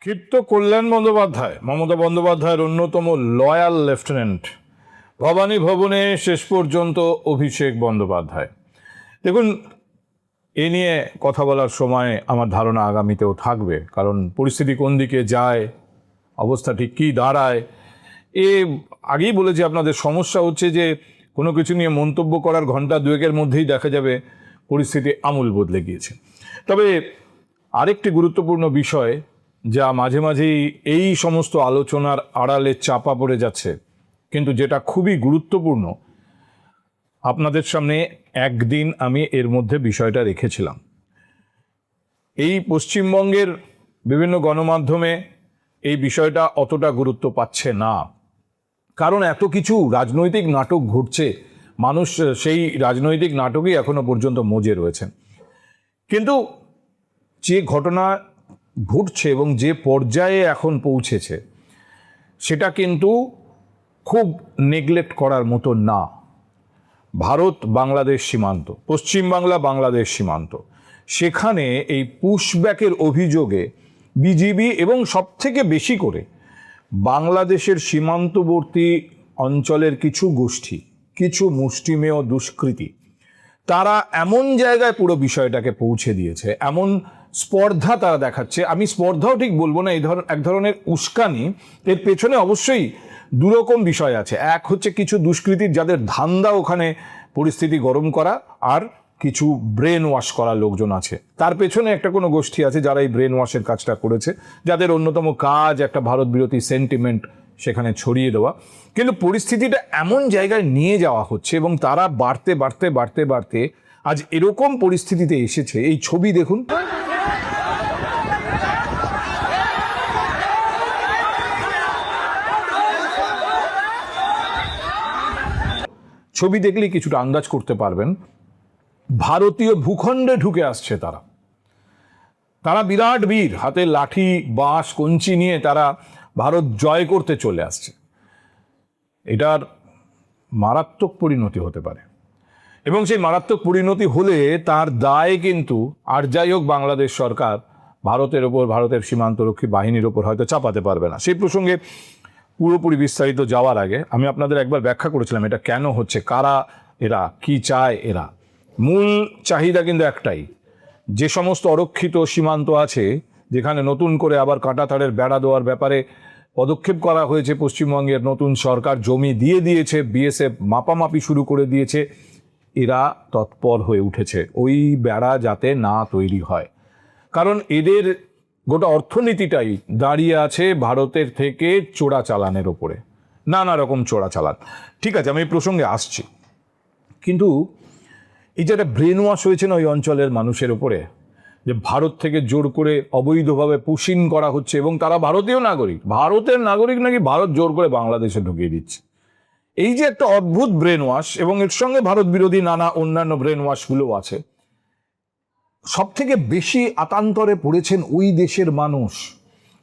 ক্ষিপ্ত কল্যাণ বন্দ্যোপাধ্যায়, মমতা বন্দ্যোপাধ্যায়ের অন্যতম লয়াল লেফটেন্যান্ট, ভবানী ভবনে শেষ পর্যন্ত অভিষেক বন্দ্যোপাধ্যায়। দেখুন, এ নিয়ে কথা বলার সময় আমার ধারণা আগামীতেও থাকবে, কারণ পরিস্থিতি কোন দিকে যায়, অবস্থা ঠিক কী দাঁড়ায়, আগেই বলেছি আপনাদের। সমস্যা হচ্ছে যে কোনো কিছু নিয়ে মন্তব্য করার ঘন্টা দুয়েকের মধ্যেই দেখা যাবে পরিস্থিতি আমূল বদলে গিয়েছে। তবে আরেকটি গুরুত্বপূর্ণ বিষয় যা মাঝে মাঝেই এই সমস্ত আলোচনার আড়ালে চাপা পড়ে যাচ্ছে, কিন্তু যেটা খুবই গুরুত্বপূর্ণ, আপনাদের সামনে একদিন আমি এর মধ্যে বিষয়টা রেখেছিলাম। এই পশ্চিমবঙ্গের বিভিন্ন গণমাধ্যমে এই বিষয়টা অতটা গুরুত্ব পাচ্ছে না, কারণ এত কিছু রাজনৈতিক নাটক ঘটছে, মানুষ সেই রাজনৈতিক নাটকই এখনো পর্যন্ত মজে রয়েছেন। কিন্তু যে ঘটনা ঘটছে এবং যে পর্যায়ে এখন পৌঁছেছে, সেটা কিন্তু খুব নেগলেক্ট করার মতো না। ভারত বাংলাদেশ সীমান্ত, পশ্চিমবাংলা বাংলাদেশ সীমান্ত, সেখানে এই পুশব্যাকের অভিযোগে বিজিবি এবং সবথেকে বেশি করে বাংলাদেশের সীমান্তবর্তী অঞ্চলের কিছু গোষ্ঠী, কিছু মুষ্টিমেয় দুষ্কৃতী, তারা এমন জায়গায় পুরো বিষয়টাকে পৌঁছে দিয়েছে, এমন স্পর্ধা তারা দেখাচ্ছে। আমি স্পর্ধাও ঠিক বলবো না, এক ধরনের উস্কানি। এর পেছনে অবশ্যই দুরকম বিষয় আছে। এক হচ্ছে কিছু দুষ্কৃতীর যাদের ধান্দা ওখানে পরিস্থিতি গরম করা, আর কিছু ব্রেন ওয়াশ করা লোকজন আছে। তার পেছনে একটা কোনো গোষ্ঠী আছে যারা এই ব্রেন ওয়াশের কাজটা করেছে, যাদের অন্যতম কাজ একটা ভারত বিরোধী সেন্টিমেন্ট সেখানে ছড়িয়ে দেওয়া। কিন্তু পরিস্থিতিটা এমন জায়গায় নিয়ে যাওয়া হচ্ছে এবং তারা বাড়তে বাড়তে বাড়তে বাড়তে আজ এরকম পরিস্থিতিতে এসেছে। এই ছবি দেখুন, ছবি দেখলেই কিছুটা আন্দাজ করতে পারবেন ভারতীয় ভূখণ্ডে ঢুকে আসছে তারা। তারা বিরাট বীর, হাতে লাঠি, বাঁশ, কঞ্চি নিয়ে তারা ভারত জয় করতে চলে আসছে। এটার মারাত্মক পরিণতি হতে পারে, এবং সেই মারাত্মক পরিণতি হলে তার দায় কিন্তু আর যাই হোক বাংলাদেশ সরকার ভারতের ওপর, ভারতের সীমান্তরক্ষী বাহিনীর ওপর হয়তো চাপাতে পারবে না। সেই প্রসঙ্গে পুরোপুরি বিস্তারিত যাওয়ার আগে আমি আপনাদের একবার ব্যাখ্যা করেছিলাম এটা কেন হচ্ছে, কারা এরা, কি চায় এরা। মূল চাহিদা কিন্তু একটাই, যে সমস্ত অরক্ষিত সীমান্ত আছে, যেখানে নতুন করে আবার কাঁটাতারের বেড়া দেওয়ার ব্যাপারে পদক্ষেপ করা হয়েছে, পশ্চিমবঙ্গের নতুন সরকার জমি দিয়ে দিয়েছে, বিএসএফ মাপামাপি শুরু করে দিয়েছে, এরা তৎপর হয়ে উঠেছে ওই বেড়া যাতে না তৈরি হয়। কারণ এদের গোটা অর্থনীতিটাই দাঁড়িয়ে আছে ভারতের থেকে চোরাচালানের ওপরে, নানা রকম চোরাচালান। ঠিক আছে, আমি এই প্রসঙ্গে আসছি, কিন্তু এই যে একটা ব্রেন ওয়াশ হয়েছে না ওই অঞ্চলের মানুষের ওপরে, যে ভারত থেকে জোর করে অবৈধভাবে পুশিং করা হচ্ছে, এবং তারা ভারতীয় নাগরিক, ভারতের নাগরিক নাকি ভারত জোর করে বাংলাদেশে ঢুকিয়ে দিচ্ছে। এই যে একটা অদ্ভুত ব্রেন ওয়াশ, এবং এর সঙ্গে ভারত বিরোধী নানা অন্যান্য ব্রেন ওয়াশগুলো আছে। সব থেকে বেশি আতান্তরে পড়েছেন ওই দেশের মানুষ।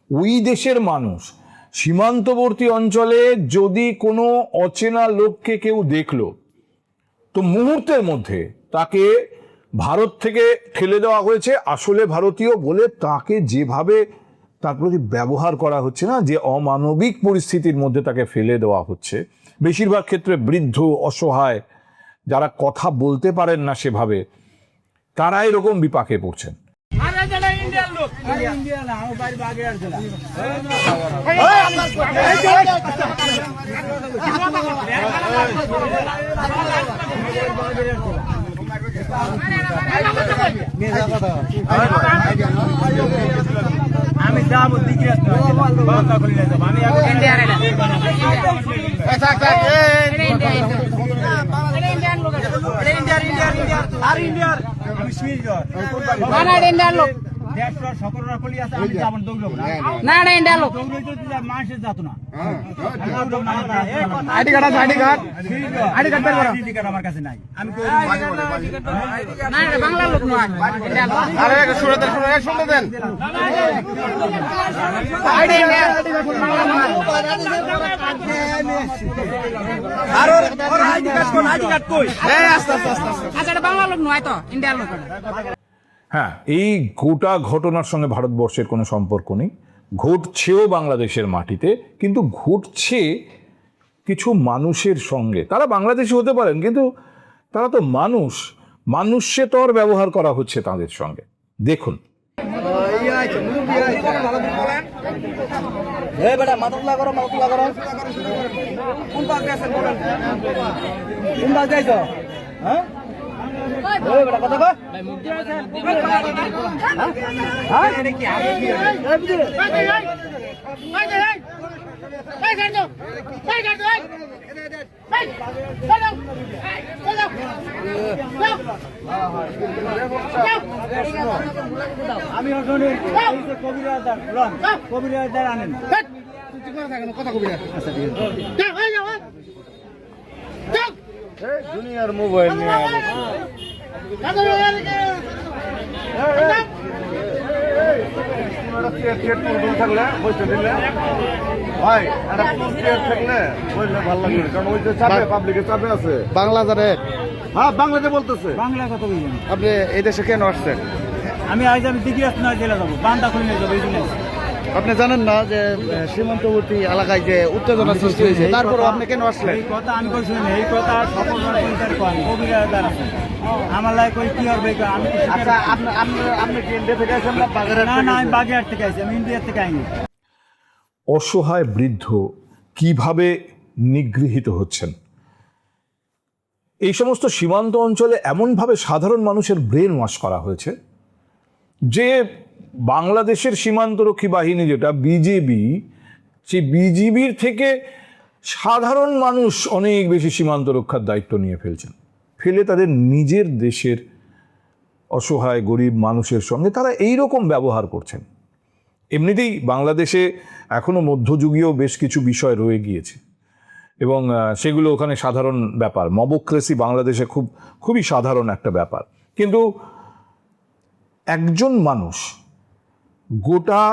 ওই দেশের মানুষ সীমান্তবর্তী অঞ্চলে যদি কোনো অচেনা লোককে কেউ দেখলো, তো মুহূর্তের মধ্যে তাকে ভারত থেকে ঠেলে দেওয়া হয়েছে, আসলে ভারতীয় বলে তাকে যেভাবে তার প্রতি ব্যবহার করা হচ্ছে না, যে অমানবিক পরিস্থিতির মধ্যে তাকে ফেলে দেওয়া হচ্ছে, বেশিরভাগ ক্ষেত্রে বৃদ্ধ, অসহায়, যারা কথা বলতে পারেন না সেভাবে, তারা এরকম বিপাকে পড়ছেন। আমি যাবো দিকে আমার কাছে নাই। আমি বাংলার লোক নয়, শুনে দেন। বাংলার লোক নয় তো, ইন্ডিয়ার লোক। হ্যাঁ, এই গোটা ঘটনার সঙ্গে ভারতবর্ষের কোনো সম্পর্ক নেই। ঘটছেও বাংলাদেশের মাটিতে, কিন্তু ঘটছে কিছু মানুষের সঙ্গে। তারা বাংলাদেশি হতে পারেন, কিন্তু তারা তো মানুষ, মানুষ্যতর ব্যবহার করা হচ্ছে তাদের সঙ্গে। দেখুন। আমি কবিরাজ আনেন কথা কবিরাজ। দুনিয়ার মোবাইল নিয়ে থাকলে বসতে দিলে ভাই একটা থাকলে বললে ভালো লাগবে, কারণ ওই যে চাপে পাবলিকের চাপে আছে। বাংলা জানে? হ্যাঁ বাংলাতে বলতেছে। বাংলা কথা বলছেন? আপনি এই দেশে কেন আসছেন? আমি দিঘি আসতে জেলা যাবো, বান্দা খুলে নিয়ে যাবো এই জন্য। আপনি জানেন না যে সীমান্তবর্তী এলাকায় যে উত্তেজনা সৃষ্টি হয়েছে, তারপর আপনি কেন আসলেন? এই কথা আমি কইছি না, এই কথা সকল কবিরাজ আছে আমার লাগে কই কি হবে। আমি আচ্ছা আপনি কি ইন্ডিয়া থেকে আসেন না বাগেরহাট? না না, আমি বাগেরহাট থেকে আইছি, আমি ইন্ডিয়া থেকে আইনি। অসহায় বৃদ্ধ কিভাবে নিগৃহীত হচ্ছেন, এই সমস্ত সীমান্ত অঞ্চলে এমনভাবে সাধারণ মানুষের ব্রেন ওয়াশ করা হয়েছে যে বাংলাদেশের সীমান্তরক্ষী বাহিনী যেটা বিজিবি, সেই বিজিবির থেকে সাধারণ মানুষ অনেক বেশি সীমান্ত রক্ষার দায়িত্ব নিয়ে ফেলে তাদের নিজের দেশের অসহায় গরিব মানুষের সঙ্গে তারা এই রকম ব্যবহার করছেন। এমনিতেই বাংলাদেশে এখনো মধ্যযুগীয় বেশ কিছু বিষয় রয়ে গিয়েছে এবং সেগুলো ওখানে সাধারণ ব্যাপার। মবক্রেসি বাংলাদেশে খুবই সাধারণ একটা ব্যাপার, কিন্তু একজন মানুষ, গোটা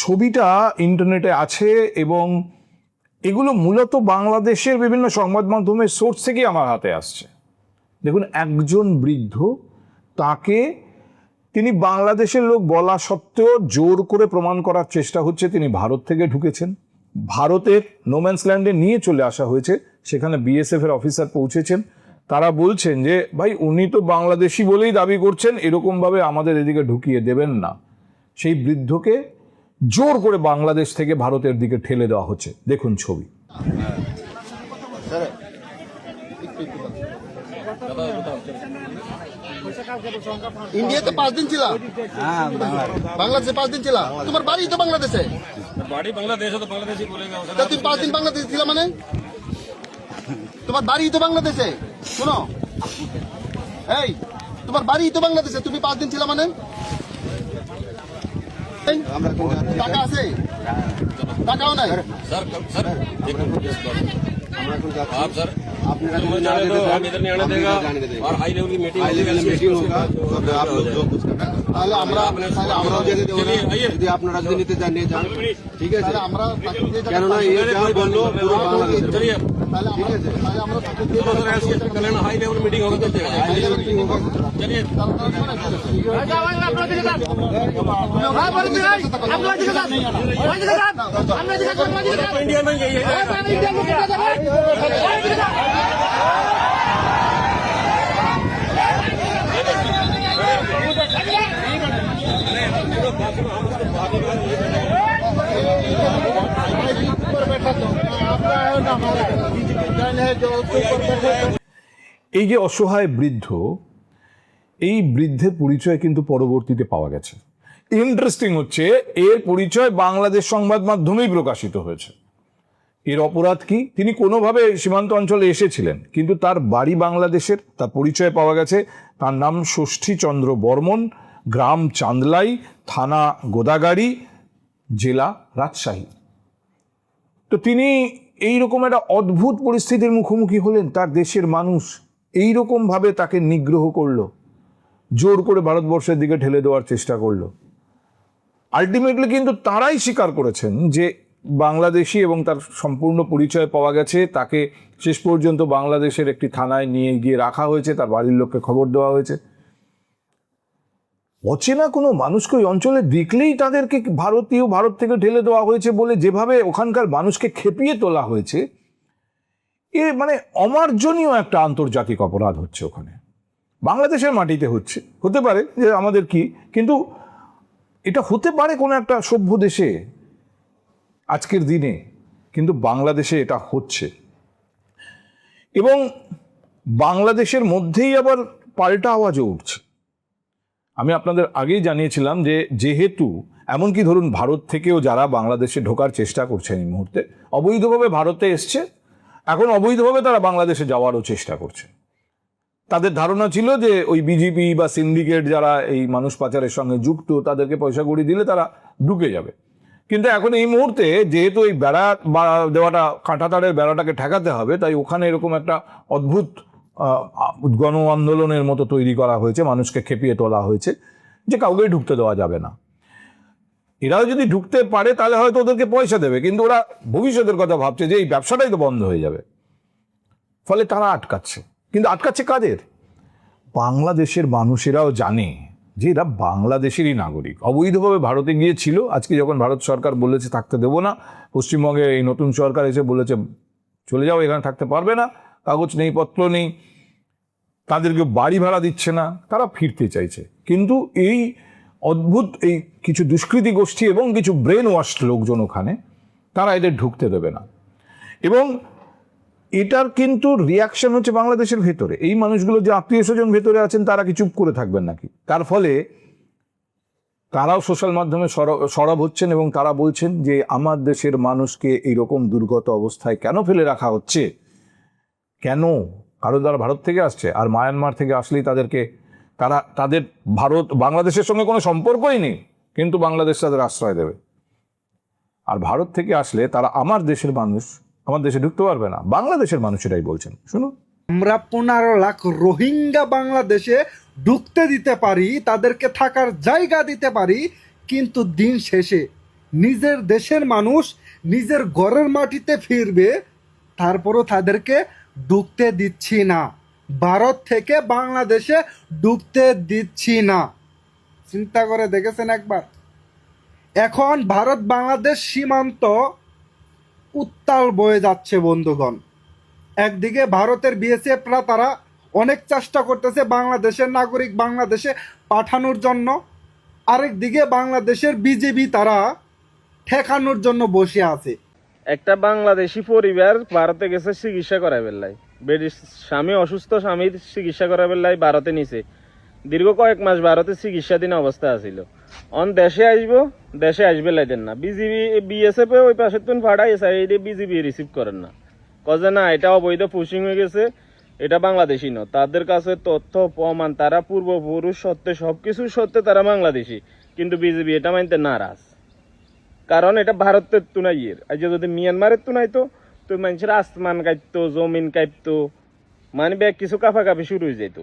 ছবিটা ইন্টারনেটে আছে এবং এগুলো মূলত বাংলাদেশের বিভিন্ন সংবাদ মাধ্যমের সোর্স থেকেই আমার হাতে আসছে। দেখুন, একজন বৃদ্ধ, তাকে তিনি বাংলাদেশের লোক বলা সত্ত্বেও জোর করে প্রমাণ করার চেষ্টা হচ্ছে তিনি ভারত থেকে ঢুকেছেন। ভারতের নোম্যান্স ল্যান্ডে নিয়ে চলে আসা হয়েছে, সেখানে বিএসএফ এর অফিসার পৌঁছেছেন। তারা বলছেন যে ভাই উনি তো বাংলাদেশি বলেই দাবি করছেন, এরকমভাবে আমাদের এদিকে ঢুকিয়ে দেবেন না। সেই বৃদ্ধকে জোর করে বাংলাদেশ থেকে ভারতের দিকে ঠেলে দেওয়া হচ্ছে। দেখুন ছবি। ইন্ডিয়াতে 5 দিন ছিলা? বাংলাদেশে 5 দিন ছিলা? তোমার বাড়ি তো বাংলাদেশে? বাড়ি বাংলাদেশে, তো বাংলাদেশি বলেগা। তা তুমি 5 দিন বাংলাদেশে ছিলা মানে? তোমার বাড়ি তো বাংলাদেশে। শোনো, এই তোমার বাড়ি তো বাংলাদেশে, তুমি 5 দিন ছিলা মানে? টাকা আছে? টাকাও নাই? सर आप सर आपने जाने दो, हम इधर नहीं आने देगा और हाई लेवल की मीटिंग होगा, आप लोग जो कुछ তাহলে আমরাও যেতে দেবো না যদি আপনারা রাজনীতিতে জানিয়ে যান, ঠিক আছে? কেননা এই যা বললো পুরো বাংলাদেশ। चलिए তাহলে ঠিক আছে, তাহলে আমরা कल हाई लेवल मीटिंग होगा तो चलिए। इंडिया में यही है। এই যে অসহায় বৃদ্ধ, এই বৃদ্ধের পরিচয় কিন্তু পরবর্তীতে পাওয়া গেছে। ইন্টারেস্টিং হচ্ছে, এর পরিচয় বাংলাদেশ সংবাদ মাধ্যমেই প্রকাশিত হয়েছে। এর অপরাধ কি? তিনি কোনোভাবে সীমান্ত অঞ্চলে এসেছিলেন, কিন্তু তার বাড়ি বাংলাদেশের, তার পরিচয় পাওয়া গেছে। তার নাম ষষ্ঠীচন্দ্র বর্মন, গ্রাম চান্দলাই, থানা গোদাগাড়ি, জেলা রাজশাহী। তো তিনি এইরকম একটা অদ্ভুত পরিস্থিতির মুখোমুখি হলেন। তার দেশের মানুষ এইরকমভাবে তাকে নিগ্রহ করলো, জোর করে ভারতবর্ষের দিকে ঠেলে দেওয়ার চেষ্টা করলো। আলটিমেটলি কিন্তু তারাই স্বীকার করেছেন যে বাংলাদেশি এবং তার সম্পূর্ণ পরিচয় পাওয়া গেছে। তাকে শেষ পর্যন্ত বাংলাদেশের একটি থানায় নিয়ে গিয়ে রাখা হয়েছে, তার বাড়ির লোককে খবর দেওয়া হয়েছে। অচেনা কোনো মানুষকে ওই অঞ্চলে দেখলেই তাদেরকে ভারত থেকে ঢেলে দেওয়া হয়েছে বলে যেভাবে ওখানকার মানুষকে খেপিয়ে তোলা হয়েছে, এ মানে অমার্জনীয় একটা আন্তর্জাতিক অপরাধ হচ্ছে ওখানে। বাংলাদেশের মাটিতে হচ্ছে, হতে পারে যে আমাদের কি, কিন্তু এটা হতে পারে কোনো একটা সভ্য দেশে আজকের দিনে, কিন্তু বাংলাদেশে এটা হচ্ছে। এবং বাংলাদেশের মধ্যেই আবার পাল্টা আওয়াজও উঠছে। আমি আপনাদের আগেই জানিয়েছিলাম যে যেহেতু এমনকি ধরুন ভারত থেকেও যারা বাংলাদেশে ঢোকার চেষ্টা করছেন এই মুহূর্তে, অবৈধভাবে ভারতে এসছে, এখন অবৈধভাবে তারা বাংলাদেশে যাওয়ারও চেষ্টা করছে। তাদের ধারণা ছিল যে ওই বিজেপি বা সিন্ডিকেট যারা এই মানুষ পাচারের সঙ্গে যুক্ত, তাদেরকে পয়সা কড়ি দিলে তারা ঢুকে যাবে। কিন্তু এখন এই মুহূর্তে যেহেতু এই বেড়া দেওয়াটা, কাঁটাতারের বেড়াটাকে ঠেকাতে হবে, তাই ওখানে এরকম একটা অদ্ভুত গণ আন্দোলনের মতো তৈরি করা হয়েছে, মানুষকে খেপিয়ে তোলা হয়েছে যে কাউকেই ঢুকতে দেওয়া যাবে না। এরাও যদি ঢুকতে পারে তাহলে হয়তো ওদেরকে পয়সা দেবে, কিন্তু ওরা ভবিষ্যতের কথা ভাবছে যে এই ব্যবসাটাই তো বন্ধ হয়ে যাবে, ফলে তারা আটকাচ্ছে। কিন্তু আটকাচ্ছে কাদের? বাংলাদেশের মানুষেরাও জানে যে এরা বাংলাদেশেরই নাগরিক, অবৈধভাবে ভারতে গিয়েছিল। আজকে যখন ভারত সরকার বলেছে থাকতে দেবো না, পশ্চিমবঙ্গে এই নতুন সরকার এসে বলেছে চলে যাও, এখানে থাকতে পারবে না, কাগজ নেই, পত্র নেই, তাদেরকে বাড়ি ভাড়া দিচ্ছে না, তারা ফিরতে চাইছে। কিন্তু এই অদ্ভুত এই কিছু দুষ্কৃতী গোষ্ঠী এবং কিছু ব্রেন ওয়াশড লোকজন ওখানে, তারা এদের ঢুকতে দেবে না। এবং এটার কিন্তু রিয়াকশন হচ্ছে বাংলাদেশের ভেতরে। এই মানুষগুলো যে আত্মীয় স্বজন ভেতরে আছেন, তারা কি চুপ করে থাকবেন নাকি? তার ফলে তারাও সোশ্যাল মাধ্যমে সরব হচ্ছেন এবং তারা বলছেন যে আমার দেশের মানুষকে এইরকম দুর্গত অবস্থায় কেন ফেলে রাখা হচ্ছে, কেন? কারণ তারা ভারত থেকে আসছে, আর মায়ানমার থেকে আসলেই তাদের বাংলাদেশের সঙ্গে কোনো সম্পর্কই নেই, কিন্তু বাংলাদেশ তাদের আশ্রয় দেবে। আর ভারত থেকে আসলে তারা আমার দেশের মানুষ, আমার দেশে ঢুকতে পারবে না। বাংলাদেশের মানুষেরাই বলছেন, শুনুন। আমরা 15 লাখ রোহিঙ্গা বাংলাদেশে ঢুকতে দিতে পারি, তাদেরকে থাকার জায়গা দিতে পারি, কিন্তু দিন শেষে নিজের দেশের মানুষ নিজের ঘরের মাটিতে ফিরবে, তারপরও তাদেরকে ঢুকতে দিচ্ছি না। ভারত থেকে বাংলাদেশে ঢুকতে দিচ্ছি না। চিন্তা করে দেখেছেন একবার? এখন ভারত বাংলাদেশ সীমান্ত উত্তাল বয়ে যাচ্ছে বন্ধুগণ। একদিকে ভারতের বিএসএফরা তারা অনেক চেষ্টা করতেছে বাংলাদেশের নাগরিক বাংলাদেশে পাঠানোর জন্য, আরেকদিকে বাংলাদেশের বিজেপি তারা ঠেকানোর জন্য বসে আছে। একটা বাংলাদেশি পরিবার ভারতে গেছে চিকিৎসা করাবেন লাই, বেডির স্বামী অসুস্থ, স্বামীর চিকিৎসা করাবেন লাই ভারতে নিছে, দীর্ঘ কয়েক মাস ভারতে চিকিৎসাধীন অবস্থা আছিল। দেশে আসবে লাইদেন না, বিজেপি বিএসএফ ওই পাশে তুন ফাড়াই সাইডে বিজেপি রিসিভ করেন না, কজে না এটা অবৈধ পুশিং হয়ে গেছে, এটা বাংলাদেশি ন। তাদের কাছে তথ্য প্রমাণ, তারা পূর্বপুরুষ সত্ত্বে সবকিছু সত্ত্বে তারা বাংলাদেশি, কিন্তু বিজেপি এটা মানতে নারাজ, কারণ এটা ভারতের তুনাইয়ের। আজ যদি মিয়ানমারের তুনাইতো তো মানুষের আসমান কাঁপতো, জমিন কাঁপতো, মানে ব্যাগ কিছু কাফাকাফি শুরু হয়ে যেত।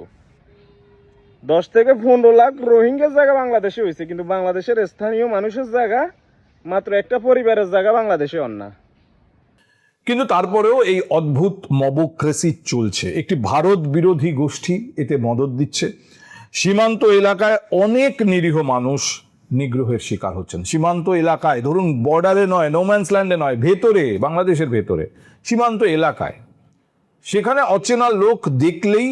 10 থেকে 15 লাখ রোহিঙ্গার জায়গা বাংলাদেশে হয়েছে, কিন্তু বাংলাদেশের স্থানীয় মানুষের জায়গা মাত্র একটা পরিবারের জায়গা বাংলাদেশে অন্যা। কিন্তু তারপরেও এই অদ্ভুত মবক্রেসি চলছে, একটি ভারত বিরোধী গোষ্ঠী এতে মদত দিচ্ছে। সীমান্ত এলাকায় অনেক নিরীহ মানুষ নিগ্রহের শিকার হচ্ছেন। সীমান্ত এলাকায়, ধরুন বর্ডারে নয়, নোম্যান্স ল্যান্ডে নয়, ভেতরে, বাংলাদেশের ভেতরে সীমান্ত এলাকায়, সেখানে অচেনা লোক দেখলেই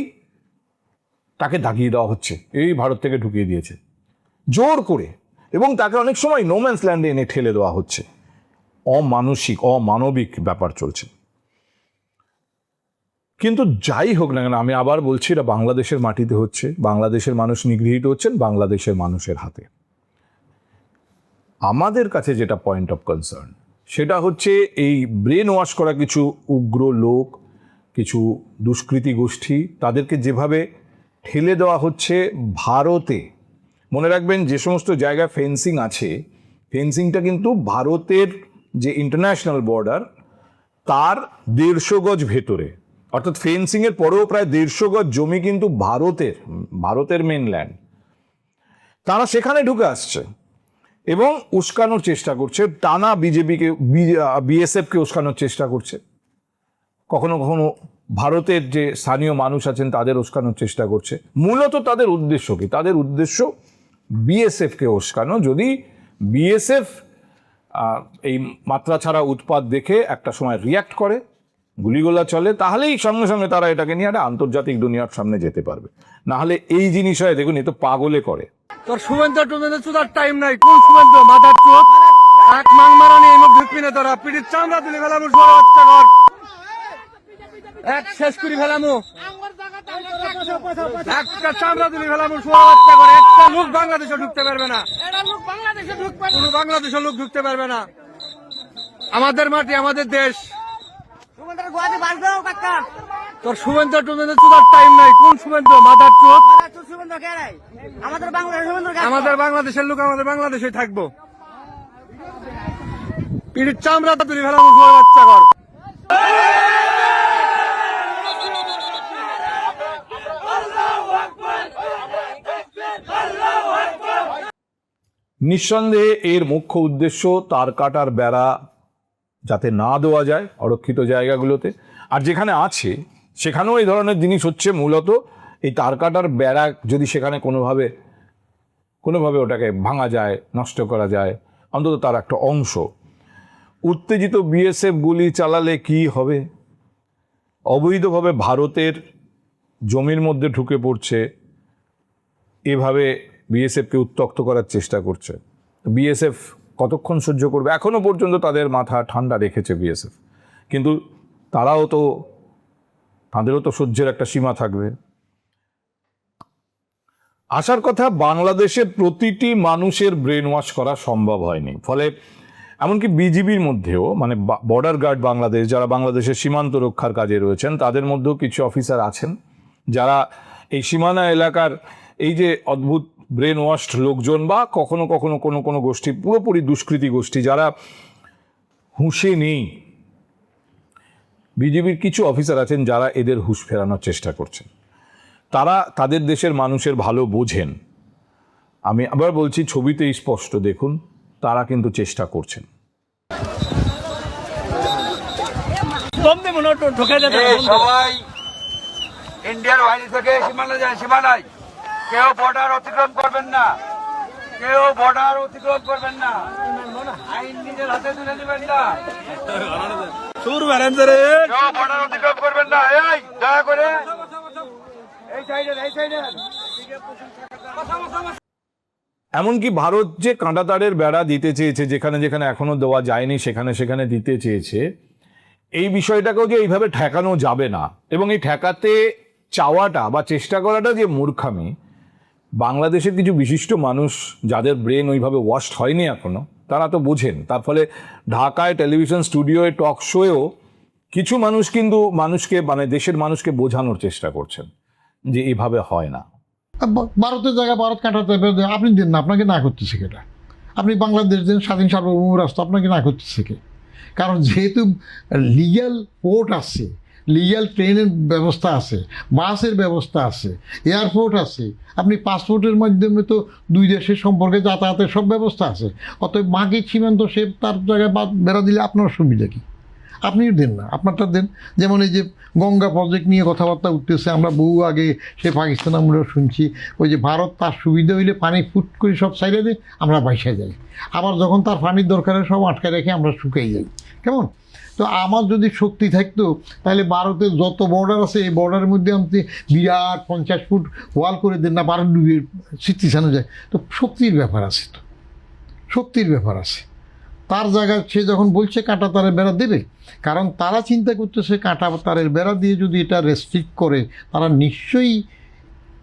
তাকে দাগিয়ে দেওয়া হচ্ছে, এই ভারত থেকে ঢুকিয়ে দিয়েছে জোর করে, এবং তাকে অনেক সময় নোম্যান্স ল্যান্ডে এনে ঠেলে দেওয়া হচ্ছে। অমানবিক ব্যাপার চলছে। কিন্তু যাই হোক না কেন, আমি আবার বলছি, এটা বাংলাদেশের মাটিতে হচ্ছে, বাংলাদেশের মানুষ নিগৃহীত হচ্ছেন বাংলাদেশের মানুষের হাতে। আমাদের কাছে যেটা পয়েন্ট অফ কনসার্ন, সেটা হচ্ছে এই ব্রেন ওয়াশ করা কিছু উগ্র লোক, কিছু দুষ্কৃতী গোষ্ঠী, তাদেরকে যেভাবে ঠেলে দেওয়া হচ্ছে ভারতে। মনে রাখবেন, যে সমস্ত জায়গায় ফেন্সিং আছে, ফেন্সিংটা কিন্তু ভারতের যে ইন্টারন্যাশনাল বর্ডার তার 150 গজ ভেতরে, অর্থাৎ ফেন্সিংয়ের পরেও প্রায় 150 গজ জমি কিন্তু ভারতের মেনল্যান্ড। তারা সেখানে ঢুকে আসছে এবং উস্কানোর চেষ্টা করছে, টানা বিএসএফকে উস্কানোর চেষ্টা করছে, কখনো কখনো ভারতের যে স্থানীয় মানুষ আছেন তাদের উস্কানোর চেষ্টা করছে। মূলত তাদের উদ্দেশ্য কি? তাদের উদ্দেশ্য বিএসএফকে উস্কানো, যদি বিএসএফ এই মাত্রা ছাড়া উৎপাত দেখে একটা সময় রিয়াক্ট করে, গুলিগোলা চলে, তাহলেই সঙ্গে সঙ্গে তারা এটাকে নিয়ে একটা আন্তর্জাতিক দুনিয়ার সামনে যেতে পারবে। না হলে এই জিনিস হয়, দেখুন এ তো পাগলে করে। তোর শুভেন্দু টুভেন্দু চুদার টাইম নাই। কোন শুভেন্দু মাদার চোদ? এক মাং মারানি এই মুখ ঢুকবি না তোরা। পিঠির চামড়া তুলে ফেলামু, সরা বাচ্চা ঘর এক শেষ করে ফেলামু, একটা চামড়া তুলে ফেলামু, সরা বাচ্চা ঘর। একটা লোক বাংলাদেশে ঢুকতে পারবে না, কোনো বাংলাদেশের লোক ঢুকতে পারবে না। আমাদের মাটি, আমাদের দেশ। তোর শুভেন্দু টুভেন্দু চুদার টাইম নাই। কোন শুভেন্দু মাদার চোদ? আমাদের বাংলাদেশের লোক আমাদের বাংলাদেশে থাকবো। পিঠির চামড়া তুলে ফেলাম, বাচ্চা ঘর। নিঃসন্দেহে এর মুখ্য উদ্দেশ্য তার কাটার বেড়া যাতে না দেওয়া যায় অরক্ষিত জায়গাগুলোতে, আর যেখানে আছে সেখানেও এই ধরনের জিনিস হচ্ছে। মূলত এই তার কাটার বেড়া যদি সেখানে কোনোভাবে ওটাকে ভাঙা যায়, নষ্ট করা যায়, অন্তত তার একটা অংশ। উত্তেজিত বিএসএফ গুলি চালালে কি হবে? অবৈধভাবে ভারতের জমির মধ্যে ঢুকে পড়ছে, এভাবে বিএসএফকে উত্ত্যক্ত করার চেষ্টা করছে। বিএসএফ কতক্ষণ সহ্য করবে? এখনো পর্যন্ত তাদের মাথা ঠান্ডা রেখেছে বিএসএফ, কিন্তু তাদেরও তো সহ্যের একটা সীমা থাকবে। আসার কথা, বাংলাদেশের প্রতিটি মানুষের ব্রেন ওয়াশ করা সম্ভব হয়নি। ফলে এমনকি বিজিবির মধ্যেও, মানে বর্ডার গার্ড বাংলাদেশ, যারা বাংলাদেশের সীমান্ত রক্ষার কাজে রয়েছেন, তাদের মধ্যেও কিছু অফিসার আছেন যারা এই সীমানা এলাকার এই যে অদ্ভুত ব্রেন ওয়াশড লোকজন, বা কখনো কখনো কোনো গোষ্ঠী, পুরোপুরি দুষ্কৃতী গোষ্ঠী যারা হুঁশে নেই, বিজিবির কিছু অফিসার আছেন যারা এদের হুঁশ ফেরানোর চেষ্টা করছেন। তারা তাদের দেশের মানুষের ভালো বোঝেন। আমি আবার বলছি, ছবিতেই স্পষ্ট দেখুন, তারা কিন্তু চেষ্টা করছেন। সবাই ইন্ডিয়ান বাহিনী থেকে সীমানা যায়, সীমানায় কেউ বর্ডার অতিক্রম করবেন না, কেউ বর্ডার অতিক্রম করবেন না, আইন নিজের হাতে তুলে নেবেন না, কেউ বর্ডার অতিক্রম করবেন না। এই দয়া করে এই সাইডে, এই সাইডে। এমনকি ভারত যে কাঁটাতারের বেড়া দিতে চেয়েছে, যেখানে যেখানে এখনো দেওয়া যায়নি সেখানে সেখানে দিতে চেয়েছে, এই বিষয়টাকেও যে এইভাবে ঠেকানো যাবে না, এবং এই ঠেকাতে চাওয়াটা বা চেষ্টা করাটা যে মূর্খামি, বাংলাদেশের কিছু বিশিষ্ট মানুষ যাদের ব্রেন ওইভাবে ওয়াশড হয়নি এখনো, তারা তো বোঝেন। তার ফলে ঢাকায় টেলিভিশন স্টুডিওয়ে, টক শোয়েও কিছু মানুষ কিন্তু মানুষকে, মানে দেশের মানুষকে বোঝানোর চেষ্টা করছেন যে এইভাবে হয় না। ভারতের জায়গায় ভারত কাটাতে আপনি দেন না, আপনাকে না করতেছে কেটা? আপনি বাংলাদেশ দেন, স্বাধীন সার্বভৌম রাষ্ট্র, আপনাকে না করতেছে কে? কারণ যেহেতু লিগ্যাল পোর্ট আছে, লিগ্যাল ট্রেনের ব্যবস্থা আছে, বাসের ব্যবস্থা আছে, এয়ারপোর্ট আছে, আপনি পাসপোর্টের মাধ্যমে তো দুই দেশের সম্পর্কে যাতায়াতের সব ব্যবস্থা আছে। অতএব মাকে সীমান্ত সে তার জায়গায় বেড়া দিলে আপনার সুবিধা কী? আপনিও দেন না, আপনারটা দেন। যেমন এই যে গঙ্গা প্রজেক্ট নিয়ে কথাবার্তা উঠতেছে, আমরা বহু আগে সে পাকিস্তান আমরা শুনছি, ওই যে ভারত তার সুবিধা হইলে পানি ফুট করে সব সাইডে দিয়ে আমরা বাইসা যাই, আবার যখন তার পানির দরকারে সব আটকায় রেখে আমরা শুকাই যাই। কেমন? তো আমার যদি শক্তি থাকতো তাহলে ভারতের যত বর্ডার আছে এই বর্ডারের মধ্যে আমি বিরাট 50 ফুট ওয়াল করে দেন না, ভারত ডুবে স্মৃতিস্থানে যায়। তো শক্তির ব্যাপার আছে, তো শক্তির ব্যাপার আছে। তার জায়গায় সে যখন বলছে কাঁটা তারের বেড়া দেবে, কারণ তারা চিন্তা করতেছে কাঁটা তারের বেড়া দিয়ে যদি এটা রেস্ট্রিক্ট করে, তারা নিশ্চয়ই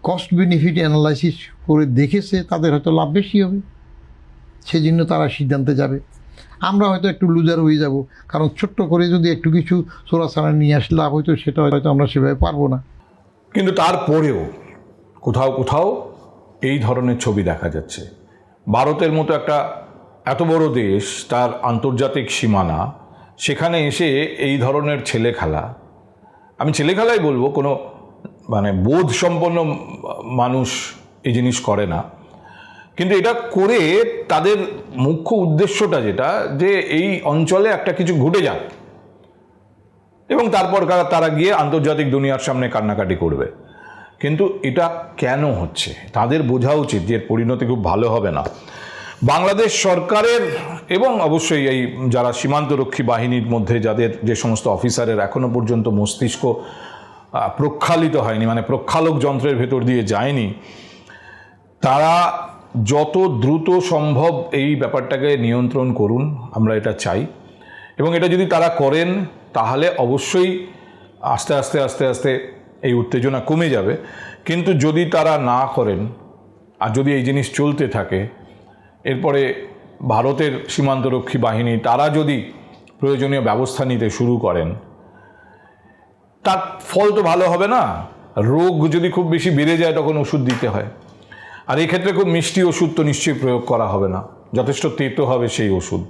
কস্ট বেনিফিট অ্যানালাইসিস করে দেখেছে তাদের হয়তো লাভ বেশি হবে, সেজন্য তারা সিদ্ধান্তে যাবে। আমরা হয়তো একটু লুজার হয়ে যাব, কারণ ছোট্ট করে যদি একটু কিছু চোরাচালান নিয়ে আসলে লাভ হয়তো, সেটা হয়তো আমরা সেভাবে পারবো না। কিন্তু তারপরেও কোথাও কোথাও এই ধরনের ছবি দেখা যাচ্ছে। ভারতের মতো একটা এত বড় দেশ, তার আন্তর্জাতিক সীমানা, সেখানে এসে এই ধরনের ছেলে খেলা, আমি ছেলে খেলাই বলবো, কোনো মানে বোধ সম্পন্ন মানুষ এই জিনিস করে না। কিন্তু এটা করে তাদের মুখ্য উদ্দেশ্যটা যেটা, যে এই অঞ্চলে একটা কিছু ঘটে যাক এবং তারপর তারা গিয়ে আন্তর্জাতিক দুনিয়ার সামনে কান্নাকাটি করবে। কিন্তু এটা কেন হচ্ছে তাদের বোঝা উচিত যে এর পরিণতি খুব ভালো হবে না। বাংলাদেশ সরকারের এবং অবশ্যই এই যারা সীমান্তরক্ষী বাহিনীর মধ্যে যাদের যে সমস্ত অফিসারের এখনো পর্যন্ত মস্তিষ্ক প্রক্ষালিত হয়নি, মানে প্রক্ষালক যন্ত্রের ভেতর দিয়ে যায়নি, তারা যত দ্রুত সম্ভব এই ব্যাপারটাকে নিয়ন্ত্রণ করুন, আমরা এটা চাই। এবং এটা যদি তারা করেন তাহলে অবশ্যই আস্তে আস্তে আস্তে আস্তে এই উত্তেজনা কমে যাবে। কিন্তু যদি তারা না করেন আর যদি এই জিনিস চলতে থাকে, এরপরে ভারতের সীমান্তরক্ষী বাহিনী তারা যদি প্রয়োজনীয় ব্যবস্থা নিতে শুরু করেন, তার ফল তো ভালো হবে না। রোগ যদি খুব বেশি বেড়ে যায় তখন ওষুধ দিতে হয়, আর এই ক্ষেত্রে খুব মিষ্টি ওষুধ তো নিশ্চয়ই প্রয়োগ করা হবে না, যথেষ্ট তেতো হবে সেই ওষুধ।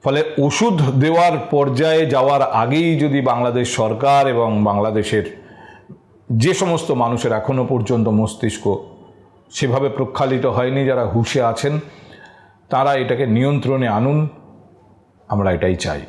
ফলে ওষুধ দেওয়ার পর্যায়ে যাওয়ার আগেই যদি বাংলাদেশ সরকার এবং বাংলাদেশের যে সমস্ত মানুষের এখনো পর্যন্ত মস্তিষ্ক সেভাবে প্রক্ষালিত হয়নি, যারা হুঁশে আছেন, তারা এটাকে নিয়ন্ত্রণে আনুন, আমরা এটাই চাই।